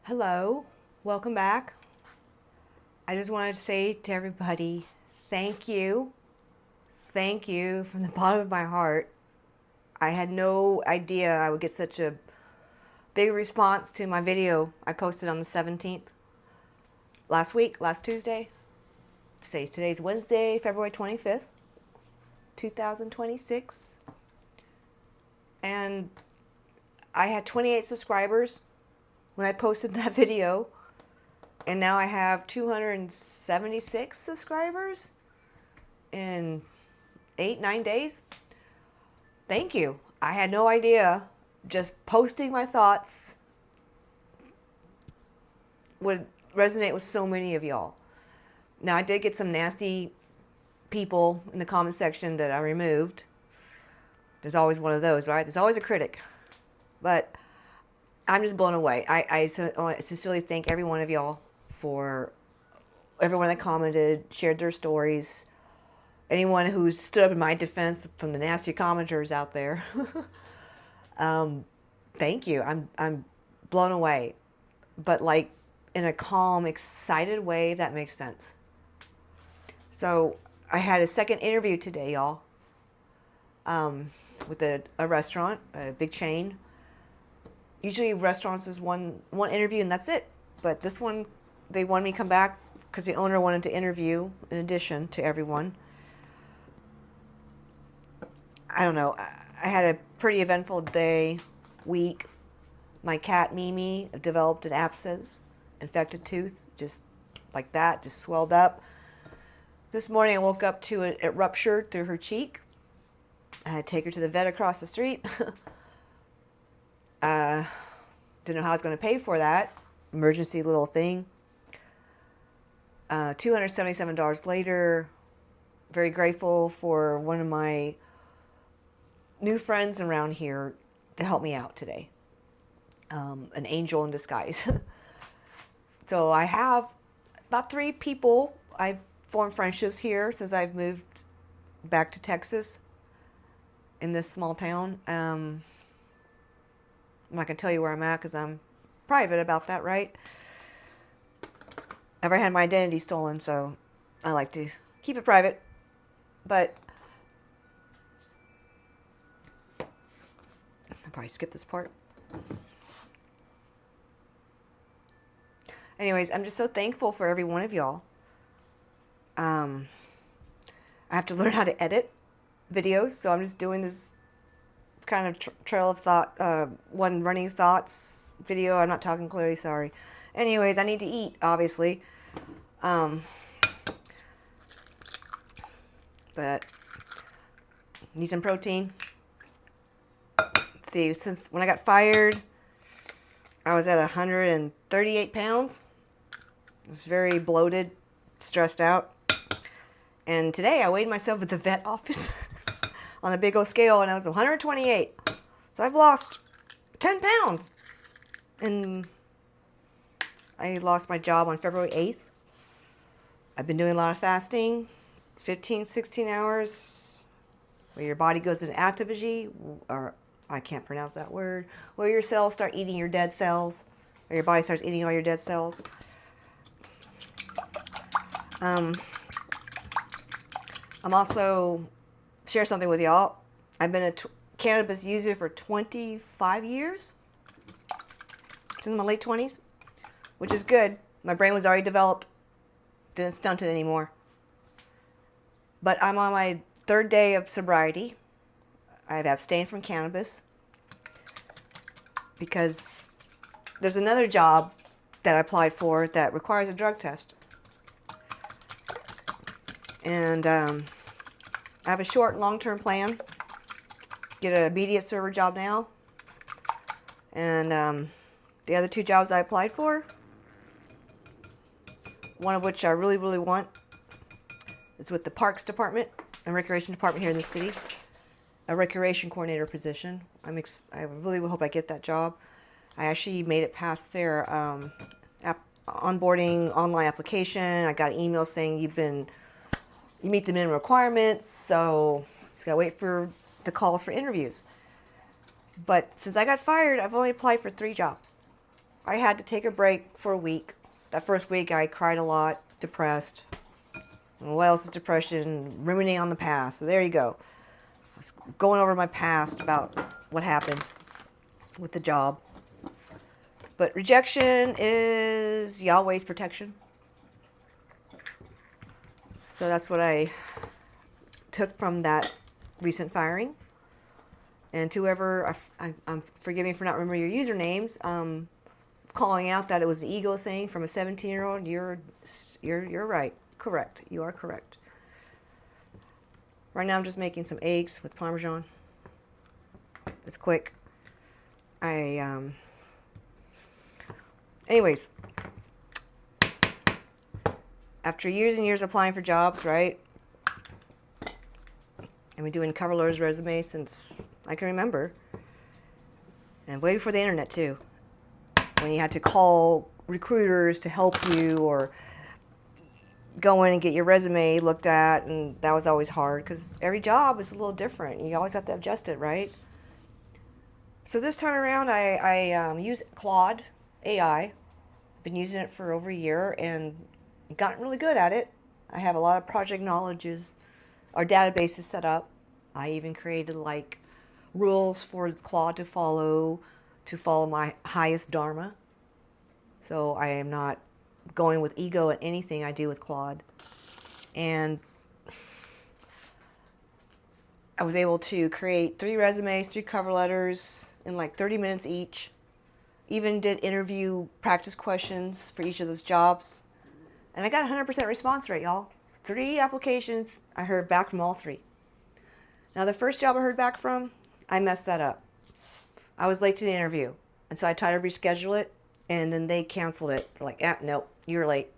Hello, welcome back. I just wanted to say to everybody, thank you. Thank you from the bottom of my heart. I had no idea I would get such a big response to my video I posted on the 17th last Tuesday. Today's Wednesday, February 25th, 2026. And I had 28 subscribers when I posted that video, and now I have 276 subscribers in 8-9 days. Thank you. I had no idea just posting my thoughts would resonate with so many of y'all. Now, I did get some nasty people in the comment section that I removed. There's always one of those, right? There's always a critic. But I'm just blown away. I sincerely thank every one of y'all for everyone that commented, shared their stories, anyone who stood up in my defense from the nasty commenters out there. Thank you. I'm blown away, but like in a calm, excited way, if that makes sense. So I had a second interview today, y'all, with a restaurant, a big chain. Usually restaurants is one interview and that's it. But this one, they wanted me to come back because the owner wanted to interview in addition to everyone. I don't know. I had a pretty eventful day, week. My cat Mimi developed an abscess, infected tooth, just like that, just swelled up. This morning I woke up to it ruptured through her cheek. I had to take her to the vet across the street. Didn't know how I was going to pay for that. Emergency little thing. $277 later. Very grateful for one of my new friends around here to help me out today. An angel in disguise. So I have about 3 people I've formed friendships here since I've moved back to Texas in this small town. I'm not going to tell you where I'm at because I'm private about that, right? I've never had my identity stolen, so I like to keep it private. But I'll probably skip this part. Anyways, I'm just so thankful for every one of y'all. I have to learn how to edit videos, so I'm just doing this kind of trail of thought, one running thoughts video. I'm not talking clearly, sorry. Anyways, I need to eat, obviously. But need some protein. Let's see, since when I got fired, I was at 138 pounds. I was very bloated, stressed out. And today I weighed myself at the vet office on a big old scale, and I was 128. So I've lost 10 pounds. And I lost my job on February 8th. I've been doing a lot of fasting, 15, 16 hours, where your body goes into activity, or I can't pronounce that word, where your cells start eating your dead cells, or your body starts eating all your dead cells. I'm also share something with y'all. I've been a cannabis user for 25 years, since my late 20s, which is good. My brain was already developed, didn't stunt it anymore. But I'm on my 3rd day of sobriety. I've abstained from cannabis because there's another job that I applied for that requires a drug test. And I have a short and long-term plan. Get an immediate server job now. And the other 2 jobs I applied for, one of which I really, really want, is with the Parks Department and Recreation Department here in the city. A recreation coordinator position. I really hope I get that job. I actually made it past their onboarding online application. I got an email saying you meet the minimum requirements, so just gotta wait for the calls for interviews. But since I got fired, I've only applied for 3 jobs. I had to take a break for a week. That first week I cried a lot, depressed. And what else is depression? Ruminating on the past. So there you go. I was going over my past about what happened with the job. But rejection is Yahweh's protection. So that's what I took from that recent firing. And to whoever, I'm forgive me for not remembering your usernames, calling out that it was an ego thing from a 17-year-old, you're right. Correct. You are correct. Right now I'm just making some eggs with Parmesan. It's quick. Anyways, after years and years applying for jobs, right? I've been doing cover letters, resumes since I can remember. And way before the internet too. When you had to call recruiters to help you or go in and get your resume looked at, and that was always hard because every job is a little different. You always have to adjust it, right? So this time around, I use Claude AI. I've been using it for over a year and gotten really good at it. I have a lot of project knowledges. Our database is set up. I even created like rules for Claude to follow my highest dharma. So I am not going with ego in anything I do with Claude. And I was able to create 3 resumes, 3 cover letters in like 30 minutes each. Even did interview practice questions for each of those jobs. And I got a 100% response rate, y'all. 3 applications, I heard back from all 3. Now the first job I heard back from, I messed that up. I was late to the interview. And so I tried to reschedule it, and then they canceled it. They're like, nope, you're late.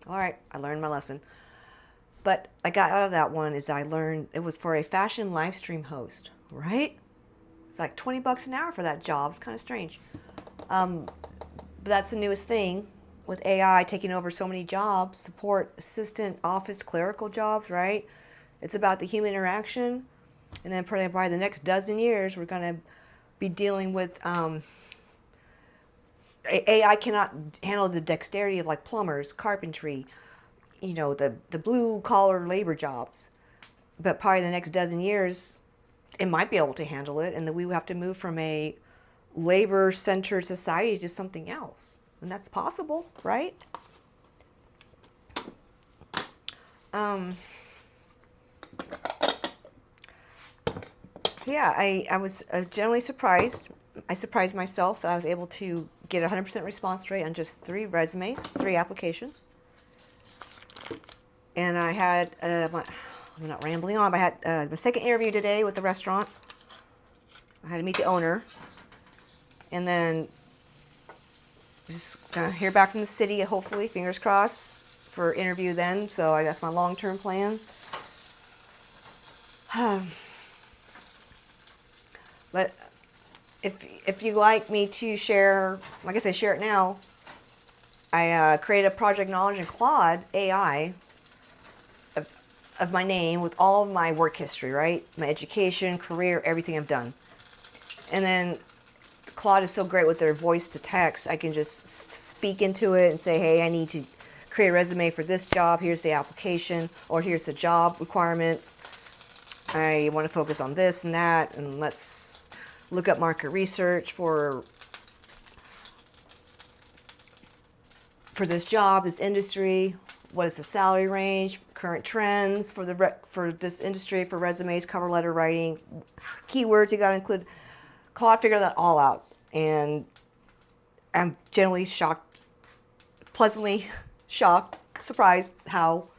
All right, I learned my lesson. But I got out of that one is I learned it was for a fashion live stream host, right? Like $20 an hour for that job. It's kind of strange. But that's the newest thing with AI taking over so many jobs, support, assistant, office, clerical jobs, right? It's about the human interaction. And then probably by the next dozen years, we're going to be dealing with AI cannot handle the dexterity of like plumbers, carpentry, the blue collar labor jobs. But probably the next dozen years, it might be able to handle it. And then we will have to move from a labor centered society to something else. And that's possible, right? Yeah, I was generally surprised. I surprised myself that I was able to get a 100% response rate on just 3 resumes, 3 applications. And I had, I'm not rambling on, but I had the second interview today with the restaurant. I had to meet the owner. And then just gonna hear back from the city, hopefully, fingers crossed, for interview then. So that's my long-term plan. But if you'd like me to share, like I said, share it now. I created a project knowledge in Claude AI of my name with all of my work history, right? My education, career, everything I've done. And then Claude is so great with their voice to text. I can just speak into it and say, hey, I need to create a resume for this job. Here's the application, or here's the job requirements. I want to focus on this and that, and let's look up market research for this job, this industry. What is the salary range? Current trends for this industry, for resumes, cover letter writing, keywords you got to include. Claude figured that all out, and I'm generally shocked, pleasantly shocked, surprised how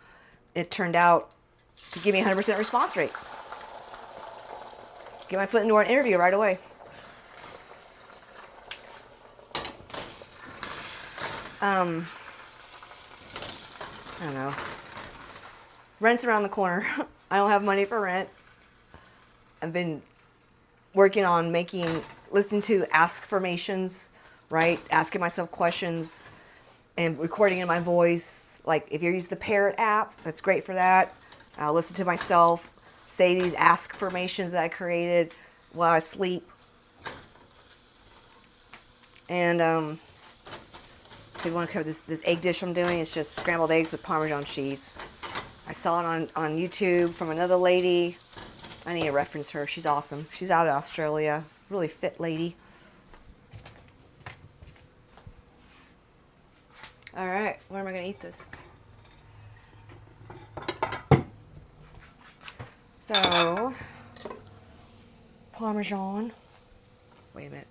it turned out to give me a 100% response rate. Get my foot into an interview right away. I don't know. Rent's around the corner. I don't have money for rent. I've been working on listening to affirmations, right? Asking myself questions and recording in my voice. Like if you use the Parrot app, that's great for that. I'll listen to myself say these affirmations that I created while I sleep. And So you want to cover this egg dish I'm doing. It's just scrambled eggs with Parmesan cheese. I saw it on YouTube from another lady. I need to reference her. She's awesome. She's out of Australia. Really fit lady. All right, where am I going to eat this? So, Parmesan. Wait a minute.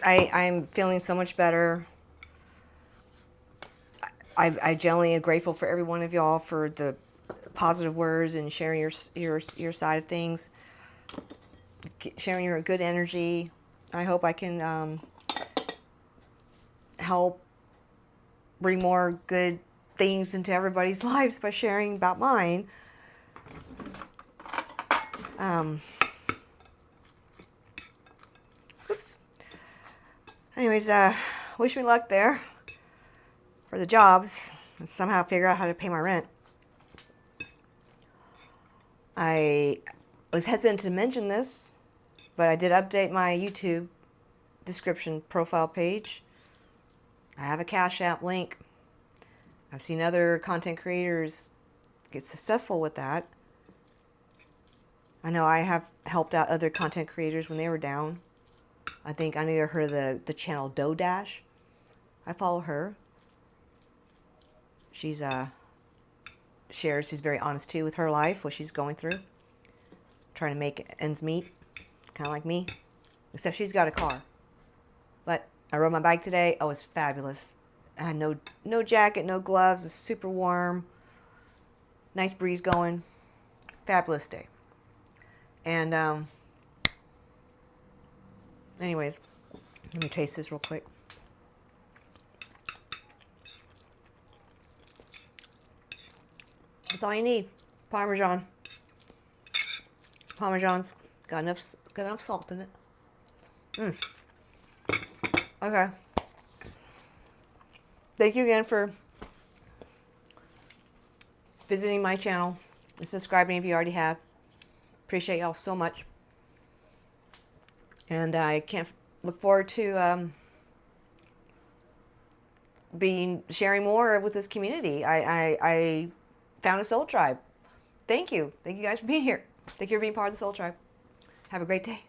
I'm feeling so much better. I generally am grateful for every one of y'all for the positive words and sharing your side of things, sharing your good energy. I hope I can help bring more good things into everybody's lives by sharing about mine. Oops. Anyways, wish me luck there for the jobs and somehow figure out how to pay my rent. I was hesitant to mention this, but I did update my YouTube description profile page. I have a Cash App link. I've seen other content creators get successful with that. I know I have helped out other content creators when they were down. I think I know you heard of the channel Dodash. I follow her. She's shares. She's very honest too with her life, what she's going through, trying to make ends meet, kind of like me, except she's got a car. But I rode my bike today. Oh, it was fabulous. I had no jacket, no gloves. It's super warm. Nice breeze going. Fabulous day. And anyways, let me taste this real quick. That's all you need. Parmesan. Parmesan's got enough salt in it. Okay. Thank you again for visiting my channel and subscribing if you already have. Appreciate y'all so much. And I can't look forward to sharing more with this community. I found a soul tribe. Thank you. Thank you guys for being here. Thank you for being part of the soul tribe. Have a great day.